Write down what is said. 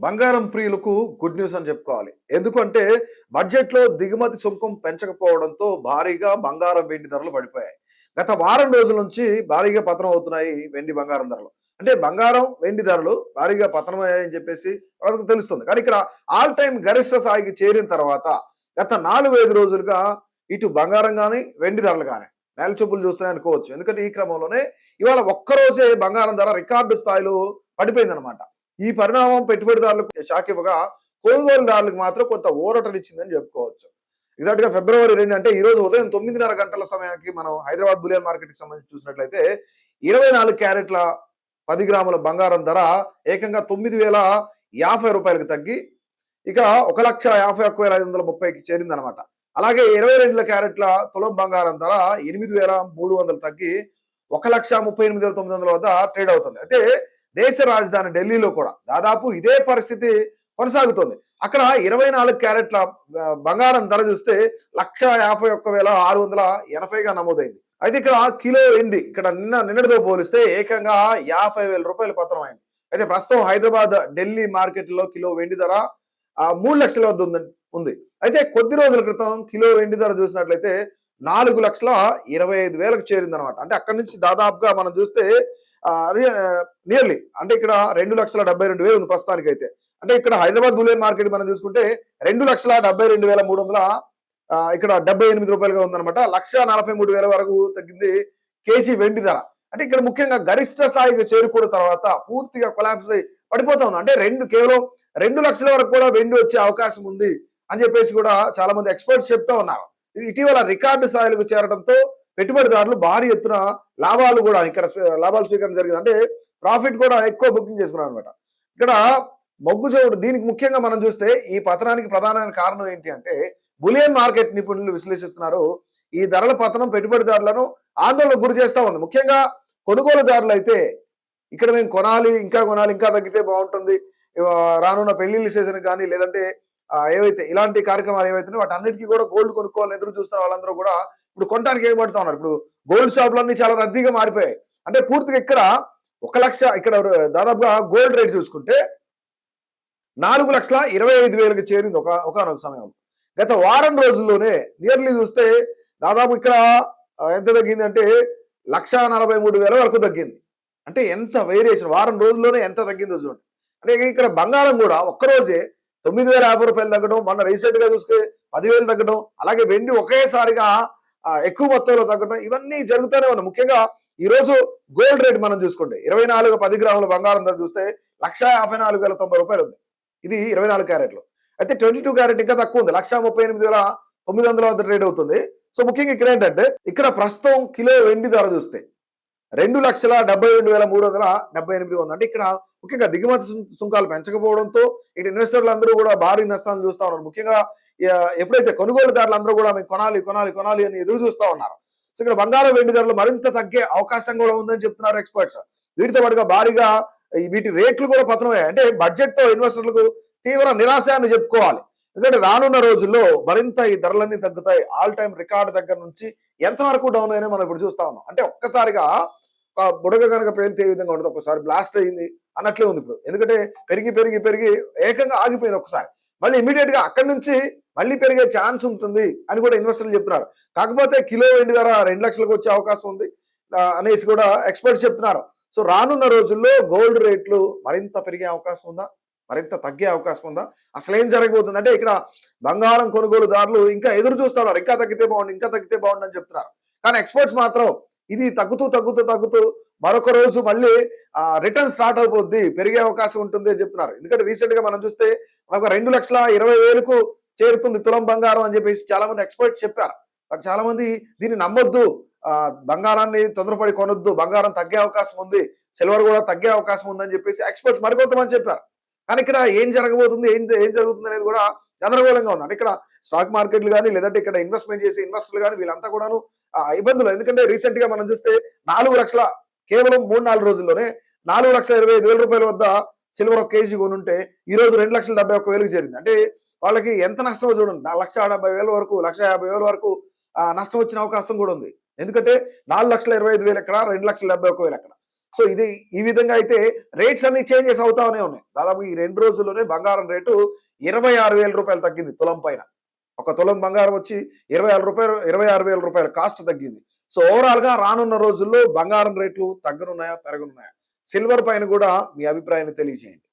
బంగారం ప్రియులకు good news అని చెప్పుకోవాలి. ఎందుకంటే బడ్జెట్‌లో దిగుమతి సుంకం పెంచకపోవడంతో భారీగా బంగారం, వెండి ధరలు పడిపోయాయి. గత వారం రోజుల నుంచి భారీగా పతనం అవుతున్నాయి వెండి, బంగారం ధరలు. అంటే బంగారం, వెండి ధరలు భారీగా పతనమయ్యాయని చెప్పేసి మనకు తెలుస్తుంది. కానీ ఇక్కడ ఆల్ టైమ్ గరిష్ట స్థాయికి చేరిన తర్వాత గత 4, 5 రోజులుగా ఇటు బంగారం గాని, వెండి ధరలు గాని నేలచూపులు చూస్తున్నాయి అనుకోవచ్చు. ఎందుకంటే ఈ క్రమంలోనే ఇవాళ ఒక్కరోజే బంగారం ధర రికార్డు స్థాయిలో పడిపోయిందనమాట. ఈ పరిణామం పెట్టుబడిదారులకు షాక్ ఇవ్వగా, కొనుగోలుదారులకు మాత్రం కొంత ఊరటనిచ్చిందని చెప్పుకోవచ్చు. ఎగ్జాక్ట్‌గా ఫిబ్రవరి 2 అంటే ఈ రోజు ఉదయం 9:30 గంటల సమయానికి మనం హైదరాబాద్ బులియన్ మార్కెట్‌కి సంబంధించి చూసినట్లయితే 24 క్యారెట్ల 10 గ్రాముల బంగారం ధర ఏకంగా రూ. 9,050కి తగ్గి ఇక 1,51,530కి చేరిందనమాట. అలాగే 22 క్యారెట్ల తులం బంగారం ధర 8,300 తగ్గి 1,38,900 వద్ద ట్రేడ్ అవుతుంది. అయితే దేశ రాజధాని ఢిల్లీలో కూడా దాదాపు ఇదే పరిస్థితి కొనసాగుతుంది. అక్కడ 24 క్యారెట్ల బంగారం ధర చూస్తే 1,51,680గా నమోదైంది. అయితే ఇక్కడ కిలో వెండి ఇక్కడ నిన్నటితో పోలిస్తే ఏకంగా రూ. 50,000 పతనమైంది. అయితే ప్రస్తుతం హైదరాబాద్, ఢిల్లీ మార్కెట్లో కిలో వెండి ధర 3 లక్షల వద్ద ఉంది. అయితే కొద్ది రోజుల క్రితం కిలో వెండి ధర చూసినట్లయితే 4,25,000కు చేరిందనమాట. అంటే అక్కడి నుంచి దాదాపుగా మనం చూస్తే నియర్లీ అంటే ఇక్కడ 2,72,000 ఉంది ప్రస్తుతానికైతే. అంటే ఇక్కడ హైదరాబాద్ బులియన్ మార్కెట్ మనం చూసుకుంటే 2,72,300 ఇక్కడ రూ. 78గా ఉందనమాట. 1,43,000 వరకు తగ్గింది కేజీ వెండి ధర. అంటే ఇక్కడ ముఖ్యంగా గరిష్ట స్థాయికి చేరుకున్న తర్వాత పూర్తిగా కొలాప్స్ అయి పడిపోతా ఉంది. అంటే కేవలం 2 లక్షల వరకు కూడా వెండి వచ్చే అవకాశం ఉంది అని చెప్పేసి కూడా చాలా మంది ఎక్స్పర్ట్స్ చెప్తా ఉన్నారు. ఇటీవల రికార్డు స్థాయిలకు చేరడంతో పెట్టుబడిదారులు భారీ ఎత్తున లాభాలు కూడా ఇక్కడ లాభాలు స్వీకరణ జరిగింది. అంటే ప్రాఫిట్ కూడా ఎక్కువ బుకింగ్ చేసుకున్నారు అనమాట. ఇక్కడ మొగ్గు చోటు దీనికి ముఖ్యంగా మనం చూస్తే ఈ పతనానికి ప్రధానమైన కారణం ఏంటి అంటే బులియన్ మార్కెట్ నిపుణులు విశ్లేషిస్తున్నారు. ఈ ధరల పతనం పెట్టుబడిదారులను ఆందోళనకు గురి చేస్తా ఉంది. ముఖ్యంగా కొనుగోలుదారులు అయితే ఇక్కడ మేము కొనాలి, ఇంకా తగ్గితే బాగుంటుంది, రానున్న పెళ్లిళ్ళ సీజన్ కానీ లేదంటే ఏవైతే ఇలాంటి కార్యక్రమాలు ఏవైతే వాటి అన్నిటికీ కూడా గోల్డ్ కొనుక్కోవాలని ఎదురు చూస్తున్న వాళ్ళందరూ కూడా ఇప్పుడు కొనడానికి ఏమడుతా ఉన్నారు. ఇప్పుడు గోల్డ్ షాపులన్నీ చాలా రద్దీగా మారిపోయాయి. అంటే పూర్తిగా ఇక్కడ 1 లక్ష ఇక్కడ దాదాపుగా గోల్డ్ రేట్ చూసుకుంటే 4,25,000కి చేరింది ఒకనొక సమయంలో. గత వారం రోజుల్లోనే నియర్లీ చూస్తే దాదాపు ఇక్కడ ఎంత తగ్గింది అంటే 1,43,000 వరకు తగ్గింది. అంటే ఎంత వేరియేషన్, వారం రోజుల్లోనే ఎంత తగ్గిందో చూడండి. అంటే ఇక్కడ బంగారం కూడా ఒక్కరోజే రూ. 9,050 తగ్గడం, మొన్న రీసెంట్ గా చూస్తే 10,000 తగ్గడం, అలాగే వెండి ఒకేసారిగా ఎక్కువ మొత్తంలో తగ్గడం, ఇవన్నీ జరుగుతూనే ఉన్నాయి. ముఖ్యంగా ఈ రోజు గోల్డ్ రేట్ మనం చూసుకుంటే 24 10 గ్రాముల బంగారం ధర చూస్తే 1,54,090 ఉంది. ఇది 24 క్యారెట్లు. అయితే 22 క్యారెట్ ఇంకా తక్కువ ఉంది, 1,38,900 వద్ద ట్రేడ్ అవుతుంది. సో ముఖ్యంగా ఇక్కడ ఏంటంటే ఇక్కడ ప్రస్తుతం కిలో వెండి ధర చూస్తే 2,72,378 ఉంది. అంటే ఇక్కడ ముఖ్యంగా దిగుమతి సుంకాలు పెంచకపోవడంతో ఇటు ఇన్వెస్టర్లు అందరూ కూడా భారీ నష్టాలను చూస్తా ఉన్నారు. ముఖ్యంగా ఎప్పుడైతే కొనుగోలుదారులు అందరూ కూడా మేము కొనాలి అని ఎదురు చూస్తా ఉన్నారు. సో ఇక్కడ బంగారం, వెండి ధరలు మరింత తగ్గే అవకాశం కూడా ఉందని చెప్తున్నారు ఎక్స్పర్ట్స్. వీటితో పాటుగా భారీగా వీటి రేట్లు కూడా పతనమయ్యాయి. అంటే బడ్జెట్ తో ఇన్వెస్టర్లకు తీవ్ర నిరాశ అని చెప్పుకోవాలి. ఎందుకంటే రానున్న రోజుల్లో మరింత ఈ ధరలన్నీ తగ్గుతాయి. ఆల్ టైమ్ రికార్డు దగ్గర నుంచి ఎంతవరకు డౌన్ అయినా మనం ఇప్పుడు చూస్తా ఉన్నాం. అంటే ఒక్కసారిగా బుడగ కనుక పేలితే ఏ విధంగా ఉంటుంది, ఒక్కసారి బ్లాస్ట్ అయింది అన్నట్లే ఉంది ఇప్పుడు. ఎందుకంటే పెరిగి ఏకంగా ఆగిపోయింది ఒక్కసారి. మళ్ళీ ఇమీడియట్ గా అక్కడి నుంచి మళ్ళీ పెరిగే ఛాన్స్ ఉంటుంది అని కూడా ఇన్వెస్టర్లు చెప్తున్నారు. కాకపోతే కిలో వెండి ధర 2 లక్షలకు వచ్చే అవకాశం ఉంది అనేసి కూడా ఎక్స్పర్ట్స్ చెప్తున్నారు. సో రానున్న రోజుల్లో గోల్డ్ రేట్లు మరింత పెరిగే అవకాశం ఉందా, మరింత తగ్గే అవకాశం ఉందా, అసలు ఏం జరగబోతుంది అంటే ఇక్కడ బంగారం కొనుగోలుదారులు ఇంకా ఎదురు చూస్తున్నారు. ఇంకా తగ్గితే బాగుండు అని చెప్తున్నారు. కానీ ఎక్స్పర్ట్స్ మాత్రం ఇది తగ్గుతూ మరొక రోజు మళ్ళీ రిటర్న్ స్టార్ట్ అయిపోద్ది, పెరిగే అవకాశం ఉంటుంది అని చెప్తున్నారు. ఎందుకంటే రీసెంట్ గా మనం చూస్తే ఒక 2,20,000కు చేరుతుంది తులం బంగారం అని చెప్పేసి చాలా మంది ఎక్స్పర్ట్స్ చెప్పారు. బట్ చాలా మంది దీన్ని నమ్మొద్దు, బంగారాన్ని తొందరపడి కొనొద్దు, బంగారం తగ్గే అవకాశం ఉంది, సిల్వర్ కూడా తగ్గే అవకాశం ఉందని చెప్పేసి ఎక్స్పర్ట్స్ మరికొంతమంది చెప్పారు. కానీ ఇక్కడ ఏం జరగబోతుంది, ఏం జరుగుతుంది అనేది కూడా గందరగోళంగా ఉంది. అంటే ఇక్కడ స్టాక్ మార్కెట్లు కానీ లేదంటే ఇక్కడ ఇన్వెస్ట్మెంట్ చేసే ఇన్వెస్టర్లు కానీ వీళ్ళంతా కూడాను ఇబ్బందులు. ఎందుకంటే రీసెంట్ గా మనం చూస్తే 4 లక్షల కేవలం 3-4 రోజుల్లోనే 4,25,000 వద్ద సిల్వర్ ఒక కేజీ కొనుంటే ఈ రోజు 2,71,000కి చేరింది. అంటే వాళ్ళకి ఎంత నష్టమో చూడండి. 1,70,000 వరకు 1,50,000 వరకు నష్టం వచ్చిన అవకాశం కూడా ఉంది. ఎందుకంటే 4,25,000 ఎక్కడ, 2,71,000 ఎక్కడ. సో ఇది ఈ విధంగా అయితే రేట్స్ అన్ని చేంజెస్ అవుతానే ఉన్నాయి. దాదాపు ఈ 2 రోజుల్లోనే బంగారం రేటు 26,000 రూపాయలు తగ్గింది తులం పైన. ఒక తులం బంగారం వచ్చి రూ. 26,000 కాస్ట్ తగ్గింది. సో ఓవరాల్‌గా రానున్న రోజుల్లో బంగారం రేట్లు తగ్గనున్నాయా? పెరగనున్నాయా? సిల్వర్ పైన గూడా మీ అభిప్రాయాన్ని తెలియజేయండి.